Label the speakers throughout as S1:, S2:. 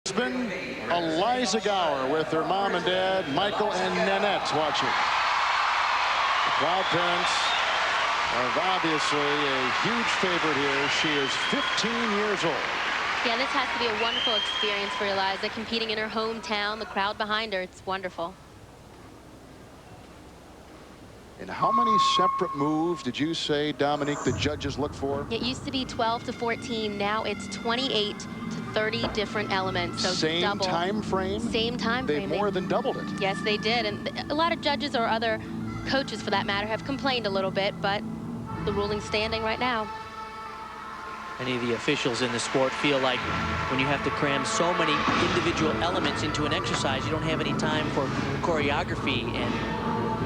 S1: Brisbane, Eliza Gower with her mom and dad, Michael and Nanette watching. The proud parents are obviously a huge favorite here. She is 15 years old.
S2: Yeah, this has to be a wonderful experience for Eliza, competing in her hometown, the crowd behind her. It's wonderful.
S1: And how many separate moves did you say, Dominique, the judges look for?
S2: It used to be 12 to 14. Now it's 28 to 30 different elements. So
S1: same
S2: double.
S1: Time frame?
S2: Same time frame.
S1: They more than doubled it.
S2: Yes, they did. And a lot of judges, or other coaches for that matter, have complained a little bit, but the ruling's standing right now.
S3: Many of the officials in the sport feel like when you have to cram so many individual elements into an exercise, you don't have any time for choreography and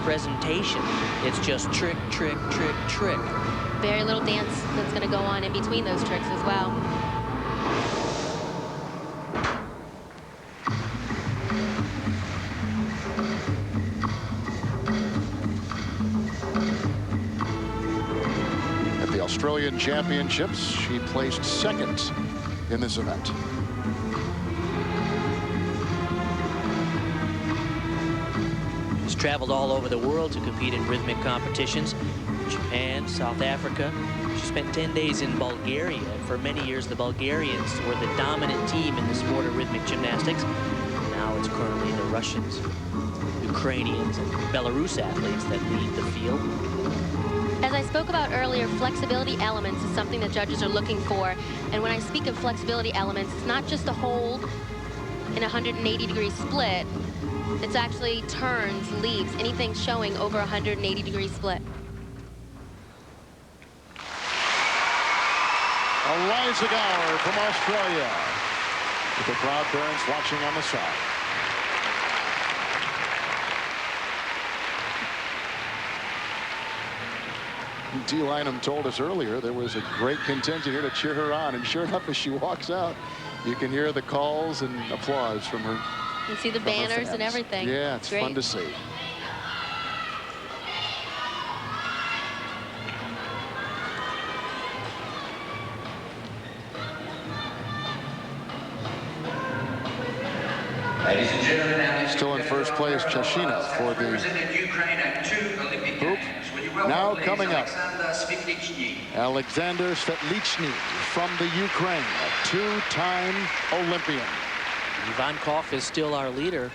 S3: presentation. It's just trick, trick, trick, trick.
S2: Very little dance that's going to go on in between those tricks as well.
S1: At the Australian Championships, she placed second in this event.
S3: She's traveled all over the world to compete in rhythmic competitions. Japan, South Africa. She spent 10 days in Bulgaria. For many years, the Bulgarians were the dominant team in the sport of rhythmic gymnastics. Now it's currently the Russians, Ukrainians, and Belarus athletes that lead the field.
S2: As I spoke about earlier, flexibility elements is something that judges are looking for. And when I speak of flexibility elements, it's not just a hold in a 180-degree split. It's actually turns, leaps, anything showing over a 180-degree split.
S1: Eliza Gower from Australia, with the crowd parents watching on the side. Dee Lynham told us earlier there was a great contingent here to cheer her on, and sure enough, as she walks out, you can hear the calls and applause from her.
S2: You see the banners and everything.
S1: Yeah, it's
S2: great.
S1: Fun to see.
S4: Ladies and gentlemen,
S1: still in first place, Chashina for the hoop. Now coming up, Alexander Svetlichny from the Ukraine, a two-time Olympian.
S3: Ivankov is still our leader.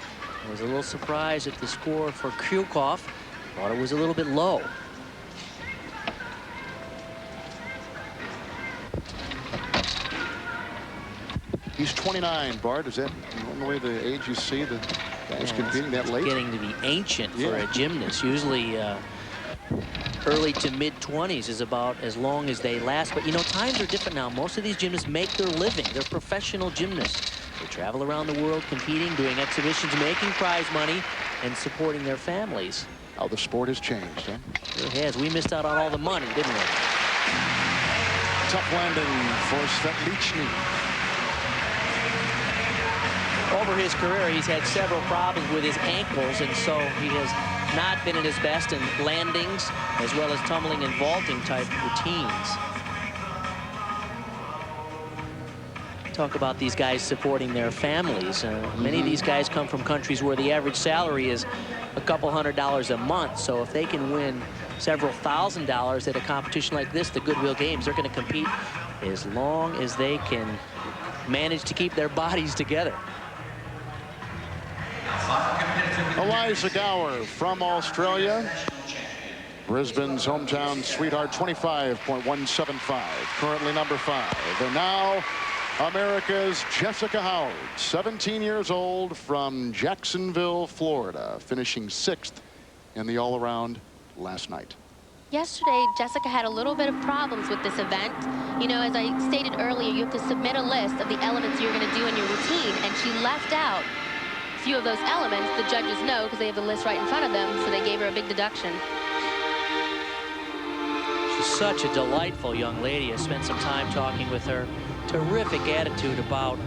S3: I was a little surprised at the score for Krukov. Thought it was a little bit low.
S1: He's 29, Bart. Is that normally the age you see the guys competing that late?
S3: Getting to be ancient for a gymnast. Usually early to mid-20s is about as long as they last. But, you know, times are different now. Most of these gymnasts make their living. They're professional gymnasts. They travel around the world competing, doing exhibitions, making prize money, and supporting their families.
S1: How the sport has changed, huh?
S3: It has. We missed out on all the money, didn't we?
S1: Tough landing for Svetlichny.
S3: Over his career, he's had several problems with his ankles, and so he has not been at his best in landings as well as tumbling and vaulting type routines. Talk about these guys supporting their families. Many of these guys come from countries where the average salary is a couple $100s a month. So if they can win several $1,000s at a competition like this, the Goodwill Games, they're going to compete as long as they can manage to keep their bodies together.
S1: Eliza Gower from Australia. Brisbane's hometown sweetheart, 25.175, currently number 5. And now America's Jessica Howard, 17 years old, from Jacksonville, Florida, finishing 6th in the all-around last night.
S2: Yesterday, Jessica had a little bit of problems with this event. You know, as I stated earlier, you have to submit a list of the elements you're going to do in your routine, and she left out a few of those elements. The judges know because they have the list right in front of them, so they gave her a big deduction.
S3: She's such a delightful young lady. I spent some time talking with her. Terrific attitude about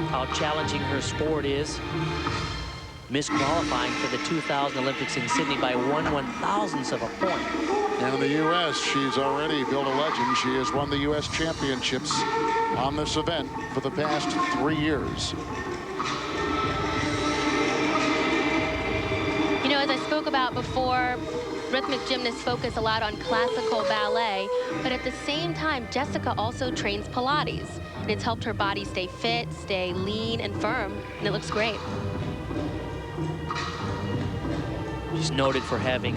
S3: how challenging her sport is. Missed qualifying for the 2000 Olympics in Sydney by 1/1000th of a point.
S1: And in the U.S., she's already built a legend. She has won the U.S. championships on this event for the past 3 years.
S2: You know, as I spoke about before, rhythmic gymnasts focus a lot on classical ballet, but at the same time, Jessica also trains Pilates. And it's helped her body stay fit, stay lean and firm, and it looks great.
S3: She's noted for having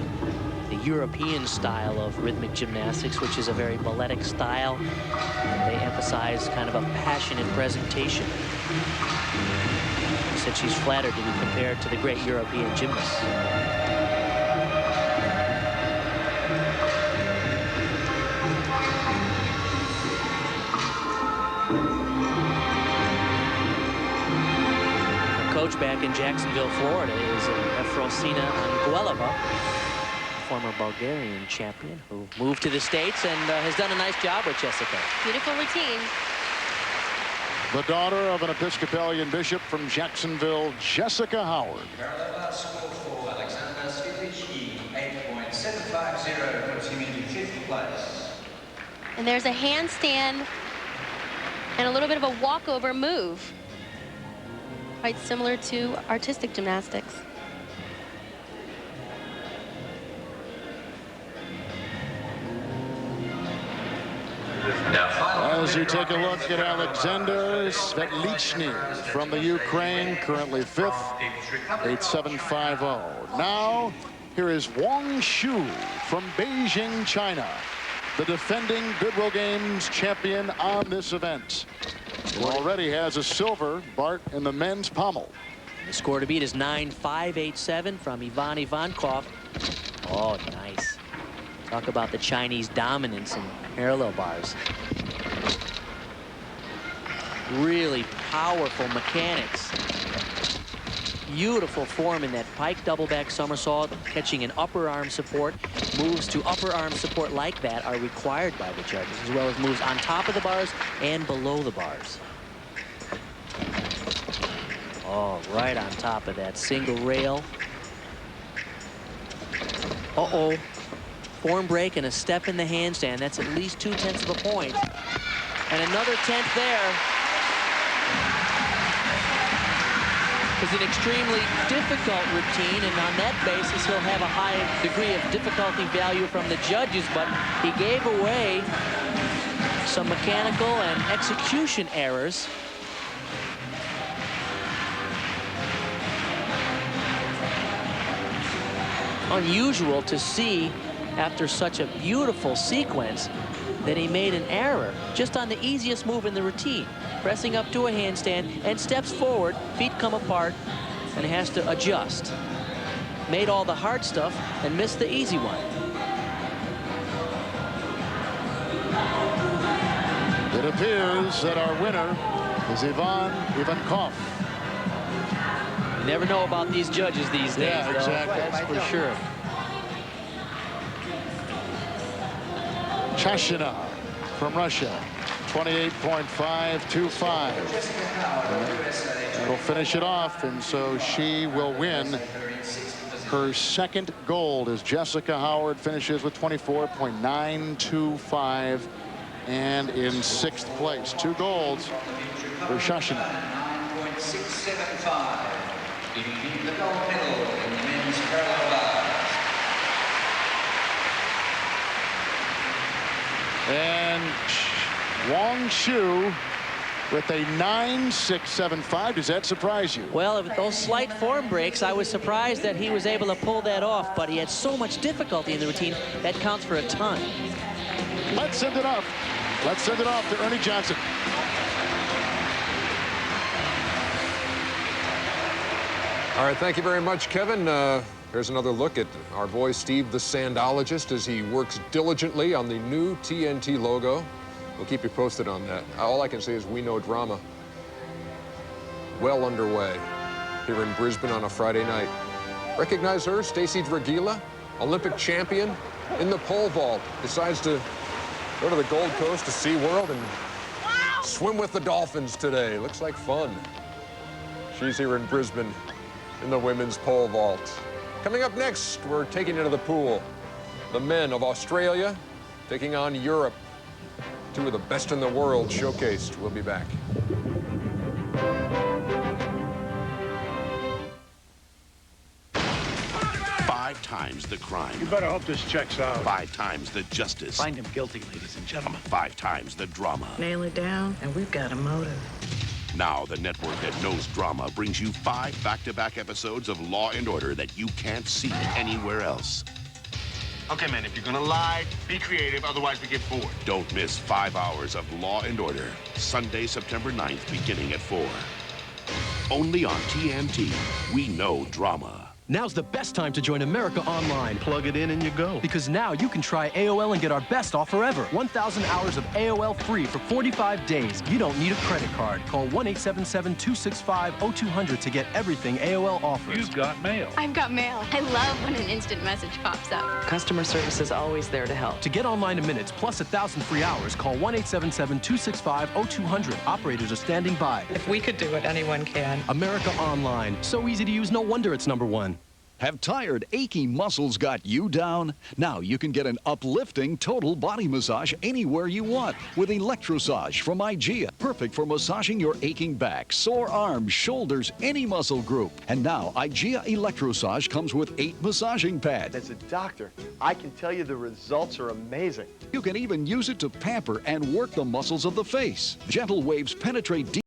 S3: the European style of rhythmic gymnastics, which is a very balletic style. They emphasize kind of a passionate presentation. She said she's flattered to be compared to the great European gymnasts. Her coach back in Jacksonville, Florida is Efrosina Anguelova, former Bulgarian champion who moved to the States and has done a nice job with Jessica.
S2: Beautiful routine.
S1: The daughter of an Episcopalian bishop from Jacksonville, Jessica Howard.
S4: Parallel score for Alexander Svitlicki, 8.750, puts him into 5th place.
S2: And there's a handstand and a little bit of a walkover move. Quite similar to artistic gymnastics.
S1: As you take a look at Alexander Svitlicki from the Ukraine, currently 5th, 8.750. Now, here is Wang Shu from Beijing, China, the defending Goodwill Games champion on this event, who already has a silver, Bart, in the men's pommel.
S3: The score to beat is 9.587 from Ivan Ivankov. Oh, nice. Talk about the Chinese dominance in parallel bars. Really powerful mechanics. Beautiful form in that pike double back somersault, catching an upper arm support. Moves to upper arm support like that are required by the judges, as well as moves on top of the bars and below the bars. Oh, right on top of that single rail. Uh-oh. Form break and a step in the handstand. That's at least 2/10 of a point. And another 10th there. It's an extremely difficult routine, and on that basis, he'll have a high degree of difficulty value from the judges, but he gave away some mechanical and execution errors. Unusual to see after such a beautiful sequence that he made an error just on the easiest move in the routine, pressing up to a handstand and steps forward, feet come apart, and he has to adjust. Made all the hard stuff and missed the easy one.
S1: It appears that our winner is Ivan Ivankov.
S3: You never know about these judges these days.
S1: Yeah, exactly.
S3: That's for sure.
S1: Chashina from Russia, 28.525. That'll finish it off, and so she will win her second gold as Jessica Howard finishes with 24.925 and in 6th place. 2 golds for Chashina.
S4: 9.675. The gold medal in the men's parallel bars.
S1: And Wang Shu with a 9.675. Does that surprise you?
S3: Well, with those slight form breaks, I was surprised that he was able to pull that off, but he had so much difficulty in the routine, that counts for a ton.
S1: Let's send it off. Let's send it off to Ernie Johnson.
S5: All right, thank you very much, Kevin. Here's another look at our boy Steve the Sandologist as he works diligently on the new TNT logo. We'll keep you posted on that. All I can say is we know drama well underway here in Brisbane on a Friday night. Recognize her, Stacey Dragila, Olympic champion in the pole vault. Decides to go to the Gold Coast to SeaWorld and swim with the dolphins today. Looks like fun. She's here in Brisbane in the women's pole vault. Coming up next, we're taking it to the pool. The men of Australia taking on Europe. 2 of the best in the world showcased. We'll be back.
S6: times the crime.
S7: You better hope this checks out.
S6: 5 times the justice.
S7: Find him guilty, ladies and gentlemen.
S6: 5 times the drama.
S8: Nail it down, and we've got a motive.
S6: Now the network that knows drama brings you 5 back-to-back episodes of Law & Order that you can't see anywhere else.
S7: Okay, man, if you're gonna lie, be creative, otherwise we get bored.
S6: Don't miss 5 hours of Law & Order, Sunday, September 9th, beginning at 4. Only on TNT. We know drama.
S9: Now's the best time to join America Online. Plug it in and you go. Because now you can try AOL and get our best offer ever. 1,000 hours of AOL free for 45 days. You don't need a credit card. Call 1-877-265-0200 to get everything AOL offers.
S7: You've got mail.
S10: I've got mail. I love when an instant message pops up.
S8: Customer service is always there to help.
S9: To get online in minutes plus 1,000 free hours, call 1-877-265-0200. Operators are standing by.
S8: If we could do it, anyone can.
S9: America Online. So easy to use, no wonder it's #1.
S11: Have tired, achy muscles got you down? Now you can get an uplifting total body massage anywhere you want with Electrosage from IGEA. Perfect for massaging your aching back, sore arms, shoulders, any muscle group. And now IGEA Electrosage comes with 8 massaging pads.
S12: As a doctor, I can tell you the results are amazing.
S11: You can even use it to pamper and work the muscles of the face. Gentle waves penetrate deep.